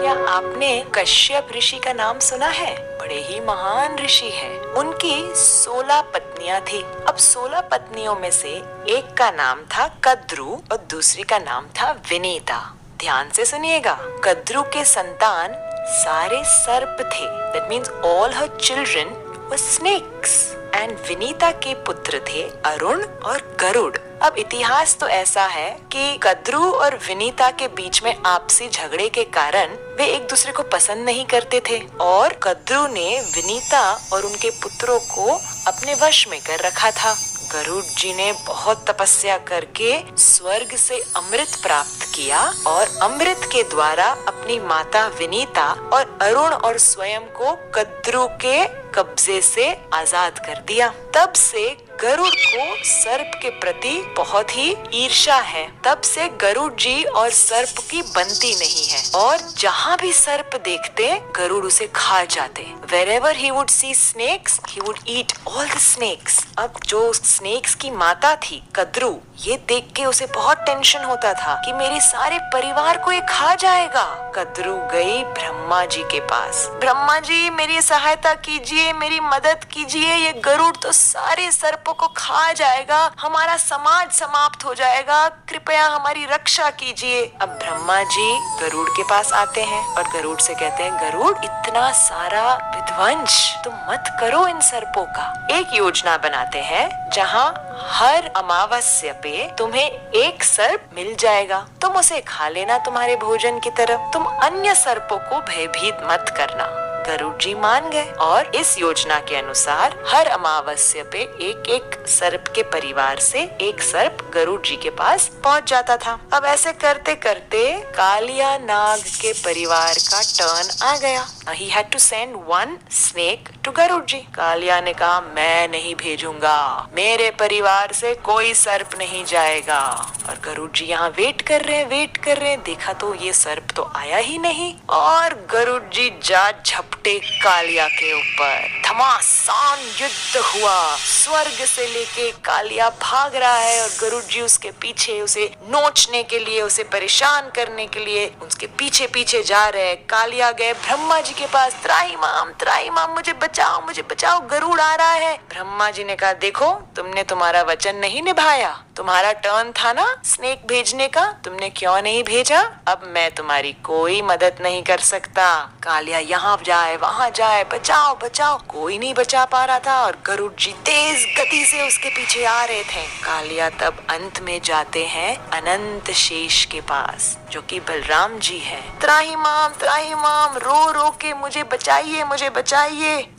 क्या आपने कश्यप ऋषि का नाम सुना है? बड़े ही महान ऋषि हैं। उनकी 16 पत्नियां थी। अब 16 पत्नियों में से एक का नाम था कद्रु और दूसरी का नाम था विनीता। ध्यान से सुनिएगा। कद्रु के संतान सारे सर्प थे। That means all her children were snakes. And Vinita के पुत्र थे अरुण और गरुड़। अब इतिहास तो ऐसा है कि कद्रु और विनीता के बीच में आपसी झगड़े के कारण वे एक दूसरे को पसंद नहीं करते थे और कद्रु ने विनीता और उनके पुत्रों को अपने वश में कर रखा था। गरुड़ जी ने बहुत तपस्या करके स्वर्ग से अमृत प्राप्त किया और अमृत के द्वारा अपनी माता विनीता और अरुण और स्वयं को कद्रु के कब्जे से आजाद कर दिया। तब से गरुड़ को सर्प के प्रति बहुत ही ईर्ष्या है। तब से गरुड़ जी और सर्प की बनती नहीं है और जहाँ भी सर्प देखते गरुड़ उसे खा जाते। Wherever he would see snakes, he would eat all the snakes. अब जो स्नेक्स की माता थी कद्रु, ये देख के उसे बहुत टेंशन होता था कि मेरे सारे परिवार को ये खा जाएगा। कद्रु गई ब्रह्मा जी के पास। ब्रह्मा जी मेरी सहायता कीजिए, मेरी मदद कीजिए, ये गरुड़ तो सारे सर्पों को खा जाएगा, हमारा समाज समाप्त हो जाएगा, कृपया हमारी रक्षा कीजिए। अब ब्रह्मा जी गरुड़ के पास आते हैं और गरुड़ से कहते हैं, गरुड़ इतना सारा विध्वंस तुम मत करो इन सर्पों का। एक योजना बनाते हैं जहाँ हर अमावस्या पे तुम्हें एक सर्प मिल जाएगा, तुम उसे खा लेना तुम्हारे भोजन की तरह, तुम अन्य सर्पों को भयभीत मत करना। गरुड़ जी मान गए और इस योजना के अनुसार हर अमावस्या पे एक एक सर्प के परिवार से एक सर्प गरुड़ जी के पास पहुंच जाता था। अब ऐसे करते करते कालिया नाग के परिवार का टर्न आ गया। He had to send one snake to Garuda जी। कालिया ने कहा मैं नहीं भेजूंगा, मेरे परिवार से कोई सर्प नहीं जाएगा। और गरुड़ जी यहाँ वेट कर रहे हैं, देखा तो ये सर्प तो आया ही नहीं और गरुड़ जी जा झपटे कालिया के ऊपर। घमासान युद्ध हुआ, स्वर्ग से लेके कालिया भाग रहा है और गरुड़ जी उसके पीछे, उसे नोचने के लिए, उसे परेशान करने के लिए उसके पीछे पीछे जा रहे हैं। कालिया गए ब्रह्मा जी के पास, त्राहिमाम मुझे बचाओ, गरुड़ आ रहा है। ब्रह्मा जी ने कहा देखो तुमने तुम्हारा वचन नहीं निभाया, तुम्हारा टर्न था ना स्नेक भेजने का, तुमने क्यों नहीं भेजा? अब मैं तुम्हारी कोई मदद नहीं कर सकता। कालिया यहाँ जाए वहाँ जाए, बचाओ, कोई नहीं बचा पा रहा था और गरुड़ जी तेज गति से उसके पीछे आ रहे थे। कालिया तब अंत में जाते हैं अनंत शेष के पास जो कि बलराम जी है। त्राहिमाम रो के मुझे बचाइए।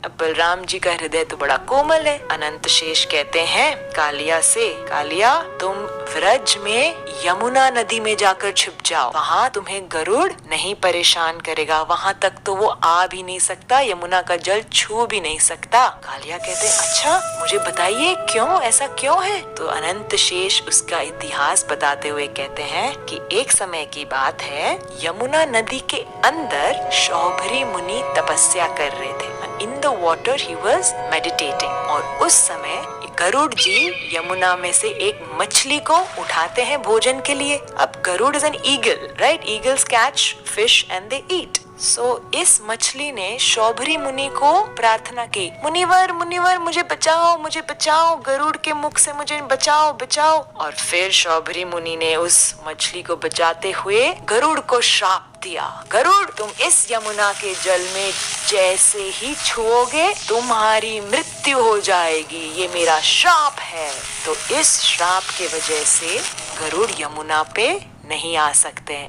अब बलराम जी का हृदय तो बड़ा कोमल है। अनंत शेष कहते हैं कालिया से, कालिया तुम व्रज में यमुना नदी में जाकर छिप जाओ, वहाँ तुम्हें गरुड़ नहीं परेशान करेगा, वहाँ तक तो वो आ भी नहीं सकता, यमुना का जल छू भी नहीं सकता। कालिया कहते हैं अच्छा मुझे बताइए क्यों, ऐसा क्यों है? तो अनंत शेष उसका इतिहास बताते हुए कहते हैं कि एक समय की बात है, यमुना नदी के अंदर शौभरी मुनि तपस्या कर रहे थे। In the water he was meditating और उस समय गरुड़ जी यमुना में से एक मछली को उठाते हैं भोजन के लिए। अब Garuda is an eagle, right? Eagles catch fish and they eat. So इस मछली ने शौभरी मुनि को प्रार्थना की, मुनिवर मुझे बचाओ, गरुड़ के मुख से मुझे बचाओ। और फिर शौभरी मुनि ने उस मछली को बचाते हुए गरुड़ को श्राप दिया, गरुड़ तुम इस यमुना के जल में जैसे ही छुओगे तुम्हारी मृत्यु हो जाएगी, ये मेरा श्राप है। तो इस श्राप के वजह से गरुड़ यमुना पे नहीं आ सकते।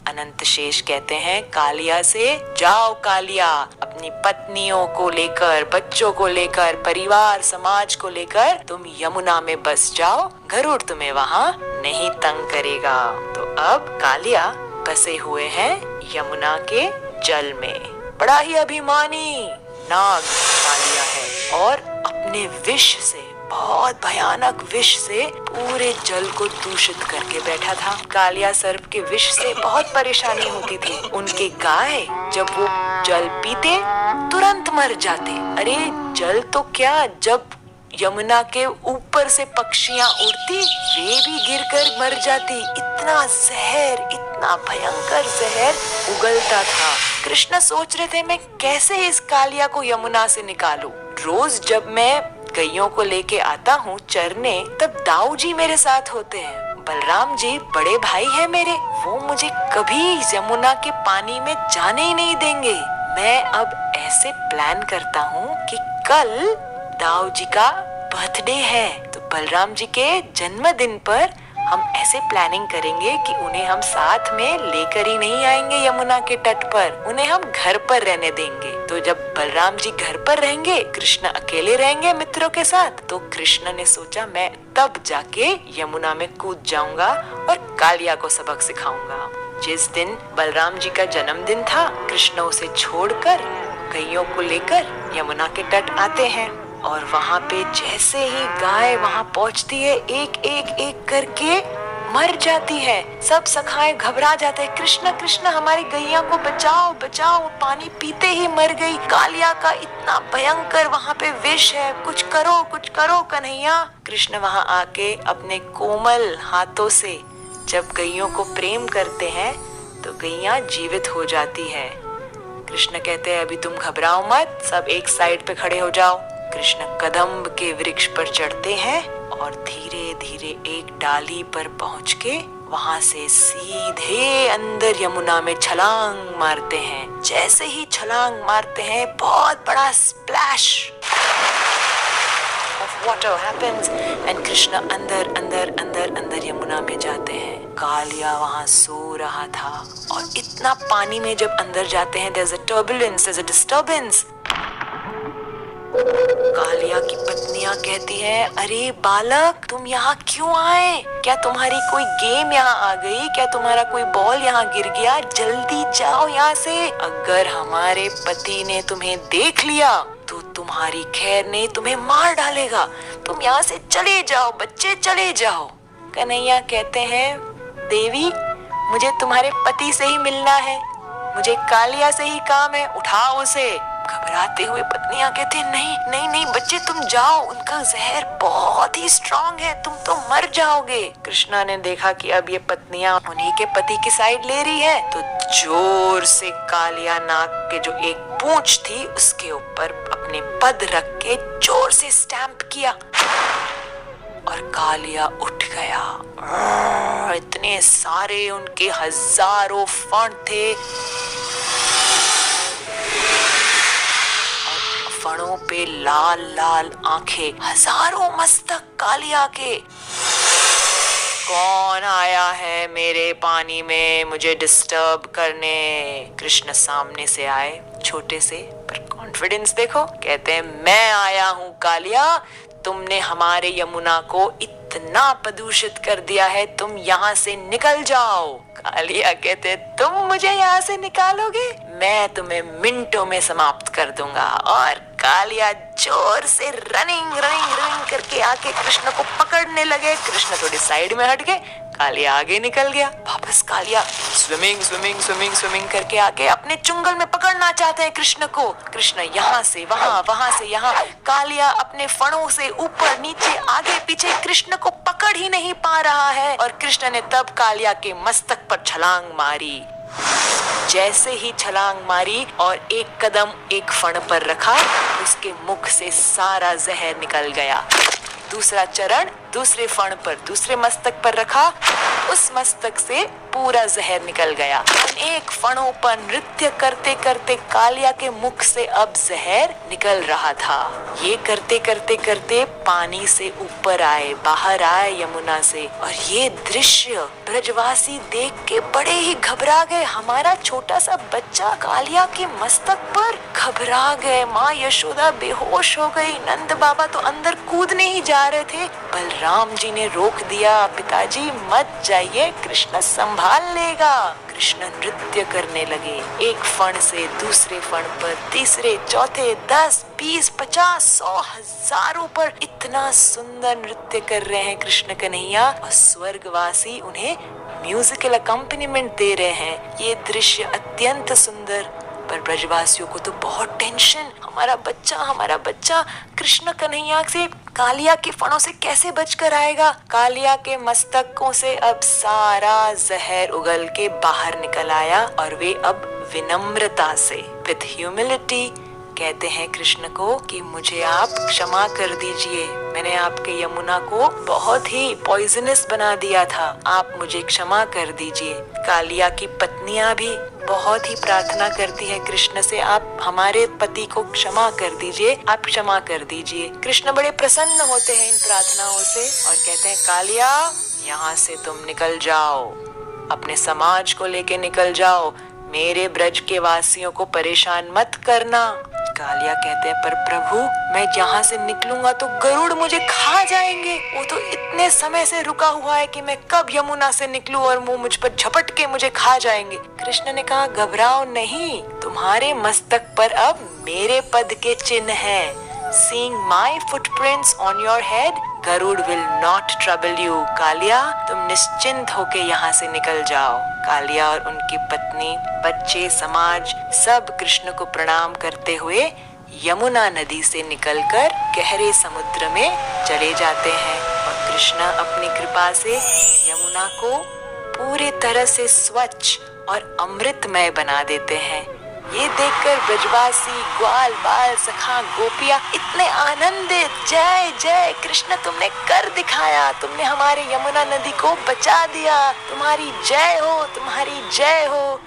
अनंत शेष कहते हैं कालिया से, जाओ कालिया अपनी पत्नियों को लेकर, बच्चों को लेकर, परिवार समाज को लेकर तुम यमुना में बस जाओ, गरुड़ तुम्हें वहाँ नहीं तंग करेगा। तो अब कालिया बसे हुए हैं यमुना के जल में। बड़ा ही अभिमानी नाग कालिया है और अपने विष से, बहुत भयानक विष से पूरे जल को दूषित करके बैठा था। कालिया सर्प के विष से बहुत परेशानी होती थी। उनके गाय जब वो जल पीते तुरंत मर जाते। अरे जल तो क्या, जब यमुना के ऊपर से पक्षियां उड़ती वे भी गिरकर मर जाती। इतना जहर, इतना भयंकर जहर उगलता था। कृष्ण सोच रहे थे मैं कैसे इस कालिया को यमुना से निकालूं। रोज जब मैं गैयों को लेके आता हूँ चरने, तब दाऊ जी मेरे साथ होते हैं। बलराम जी बड़े भाई हैं मेरे, वो मुझे कभी यमुना के पानी में जाने ही नहीं देंगे। मैं अब ऐसे प्लान करता हूँ कि कल दाऊ जी का बर्थडे है, तो बलराम जी के जन्मदिन पर हम ऐसे प्लानिंग करेंगे कि उन्हें हम साथ में लेकर ही नहीं आएंगे यमुना के तट पर, उन्हें हम घर पर रहने देंगे। तो जब बलराम जी घर पर रहेंगे, कृष्ण अकेले रहेंगे मित्रों के साथ, तो कृष्ण ने सोचा मैं तब जाके यमुना में कूद जाऊंगा और कालिया को सबक सिखाऊंगा। जिस दिन बलराम जी का जन्मदिन था, कृष्ण उसे छोड़कर गैयों को लेकर यमुना के तट आते हैं और वहाँ पे जैसे ही गाय वहाँ पहुँचती है, एक एक एक करके मर जाती है। सब सखाए घबरा जाते हैं, कृष्ण कृष्ण हमारी गैया को बचाओ बचाओ, पानी पीते ही मर गई, कालिया का इतना भयंकर वहाँ पे विष है, कुछ करो कन्हैया। कृष्ण वहाँ आके अपने कोमल हाथों से जब गैयों को प्रेम करते हैं तो गैया जीवित हो जाती है। कृष्ण कहते हैं अभी तुम घबराओ मत, सब एक साइड पे खड़े हो जाओ। कृष्ण कदम्ब के वृक्ष पर चढ़ते हैं और धीरे धीरे एक डाली पर पहुंच के वहां से सीधे अंदर यमुना में छलांग मारते हैं। जैसे ही छलांग मारते हैं, बहुत बड़ा splash of water happens and Krishna अंदर अंदर अंदर अंदर यमुना में जाते हैं। कालिया वहां सो रहा था और इतना पानी में जब अंदर जाते हैं, there's a turbulence, there's a disturbance। Kaliya की पत्नियां कहती हैं, अरे बालक तुम यहाँ क्यों आए? क्या तुम्हारी कोई गेम यहाँ आ गई? क्या तुम्हारा कोई बॉल यहाँ गिर गया? जल्दी जाओ यहाँ से, अगर हमारे पति ने तुम्हें देख लिया तो तुम्हारी खैर नहीं, तुम्हें मार डालेगा। तुम यहाँ से चले जाओ बच्चे, चले जाओ। कन्हैया कहते हैं, देवी मुझे तुम्हारे पति से ही मिलना है, मुझे कालिया से ही काम है, उठाओ उसे। घबराते हुए पत्नियां कहते हैं, नहीं नहीं नहीं बच्चे तुम जाओ, उनका जहर बहुत ही स्ट्रॉन्ग है, तुम तो मर जाओगे। कृष्णा ने देखा कि अब ये पत्नियां उन्हीं के पति की साइड ले रही है, तो जोर से कालिया नाग के जो एक पूंछ थी उसके ऊपर अपने पद रख के जोर से स्टैंप किया और कालिया उठ गया। इतने सारे उनके हजारों फण थे, फणों पे लाल लाल आंखें, हजारों मस्तक कालिया के। कौन आया है मेरे पानी में मुझे डिस्टर्ब करने? कृष्ण सामने से आए, छोटे से पर कॉन्फिडेंस देखो। कहते हैं, मैं आया हूँ कालिया, तुमने हमारे यमुना को इतना प्रदूषित कर दिया है, तुम यहाँ से निकल जाओ। कालिया कहते, तुम मुझे यहाँ से निकालोगे? मैं तुम्हें मिनटों में समाप्त कर दूंगा। और कालिया जोर से रनिंग रनिंग रनिंग करके आके कृष्ण को पकड़ने लगे। कृष्ण थोड़ी साइड में हट गए, कालिया आगे निकल गया। वापस Kaliya swimming swimming swimming swimming करके आके अपने चुंगल में पकड़ना चाहते हैं कृष्ण को। कृष्ण यहाँ से वहाँ, वहाँ से यहाँ, कालिया अपने फणों से ऊपर नीचे आगे पीछे कृष्ण को पकड़ ही नहीं पा रहा है। और कृष्ण ने तब कालिया के मस्तक पर छलांग मारी। जैसे ही छलांग मारी और एक कदम एक फण पर रखा, उसके मुख से सारा जहर निकल गया। दूसरा चरण दूसरे फण पर, दूसरे मस्तक पर रखा, उस मस्तक से पूरा जहर निकल गया। अनेक फणों पर नृत्य करते करते कालिया के मुख से अब जहर निकल रहा था। ये करते करते करते पानी से ऊपर आए, बाहर आए यमुना से। और ये दृश्य ब्रजवासी देख के बड़े ही घबरा गए। हमारा छोटा सा बच्चा कालिया के मस्तक पर, घबरा गए। माँ यशोदा बेहोश हो गई, नंद बाबा तो अंदर कूदने ही जा रहे थे। बलराम जी ने रोक दिया, पिताजी मत जाइए, कृष्ण संभाल लेगा। कृष्ण नृत्य करने लगे, एक फण से दूसरे फण पर, तीसरे चौथे, 10, 20, 50, 100, हजारों पर इतना सुंदर नृत्य कर रहे हैं कृष्ण कन्हैया। और स्वर्गवासी उन्हें म्यूजिकल अकम्पनीमेंट दे रहे हैं। ये दृश्य अत्यंत सुंदर, पर ब्रजवासियों को तो बहुत टेंशन। हमारा बच्चा कृष्ण कन्हैया से कालिया के फणों से कैसे बचकर आएगा? कालिया के मस्तकों से अब सारा जहर उगल के बाहर निकल आया और वे अब विनम्रता से, विथ ह्यूमिलिटी, कहते हैं कृष्ण को कि मुझे आप क्षमा कर दीजिए, मैंने आपके यमुना को बहुत ही पॉइजनस बना दिया था, आप मुझे क्षमा कर दीजिए। कालिया की पत्नियां भी बहुत ही प्रार्थना करती है कृष्ण से, आप हमारे पति को क्षमा कर दीजिए, आप क्षमा कर दीजिए। कृष्ण बड़े प्रसन्न होते हैं इन प्रार्थनाओं से और कहते हैं कालिया, यहाँ से तुम निकल जाओ, अपने समाज को लेके निकल जाओ, मेरे ब्रज के वासियों को परेशान मत करना। कालिया कहते हैं पर प्रभु, मैं यहाँ से निकलूंगा तो गरुड़ मुझे खा जाएंगे, वो तो इतने समय से रुका हुआ है कि मैं कब यमुना से निकलूं और वो मुझ पर झपट के मुझे खा जाएंगे। कृष्ण ने कहा घबराओ नहीं, तुम्हारे मस्तक पर अब मेरे पद के चिन्ह हैं। Seeing my footprints on your head, Garuda will not trouble you. Kaliya, तुम निश्चिंत होके यहाँ से निकल जाओ। कालिया और उनकी पत्नी, बच्चे, समाज सब कृष्ण को प्रणाम करते हुए यमुना नदी से निकलकर गहरे समुद्र में चले जाते हैं और कृष्ण अपनी कृपा से यमुना को पूरी तरह से स्वच्छ और अमृतमय बना देते हैं। ये देखकर ब्रजवासी, ग्वाल बाल, सखा, गोपियां इतने आनंदित, जय जय कृष्ण, तुमने कर दिखाया, तुमने हमारे यमुना नदी को बचा दिया, तुम्हारी जय हो, तुम्हारी जय हो।